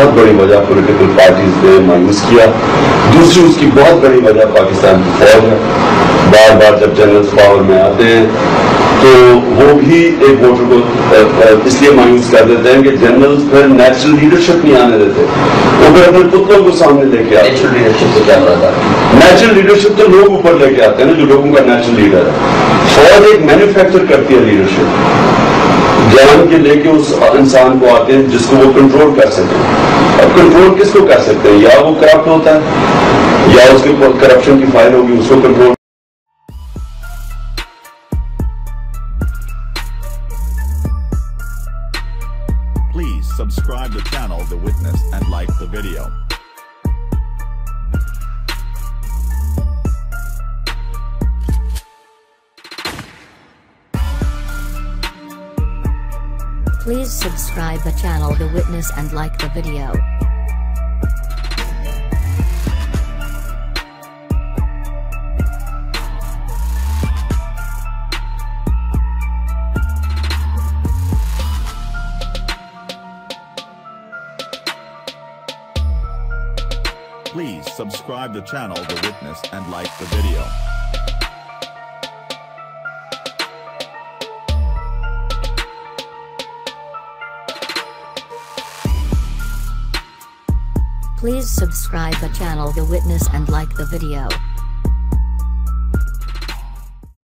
बहुत बड़ी वजह पॉलिटिकल पार्टीज ने मायूस किया। दूसरी उसकी बहुत बड़ी वजह पाकिस्तान की फौज है। बार बार जब जनरल्स पावर में आते हैं तो वो भी एक वोटर को इसलिए मायूस कर देते हैं कि जनरल्स फिर नेचुरल लीडरशिप नहीं आने देते, वो फिर अपने पुत्रों को सामने लेके आते हैं। नेचुरल लीडरशिप से क्या होता है? नेचुरल लीडरशिप तो लोग ऊपर लेके आते हैं ना, जो लोगों का नेचुरल लीडर है। फौज एक मैन्युफैक्चर करती है लीडरशिप, ज्ञान के लेके उस इंसान को आते हैं जिसको वो कंट्रोल कर सके। अब कंट्रोल किसको कर सकते हैं? या वो करप्ट होता है या उसके करप्शन की फाइल होगी, उसको control. Please subscribe the channel The Witness and like the video. Please subscribe the channel The Witness and like the video. Please subscribe the channel The Witness and like the video. Please subscribe the channel The Witness and like the video.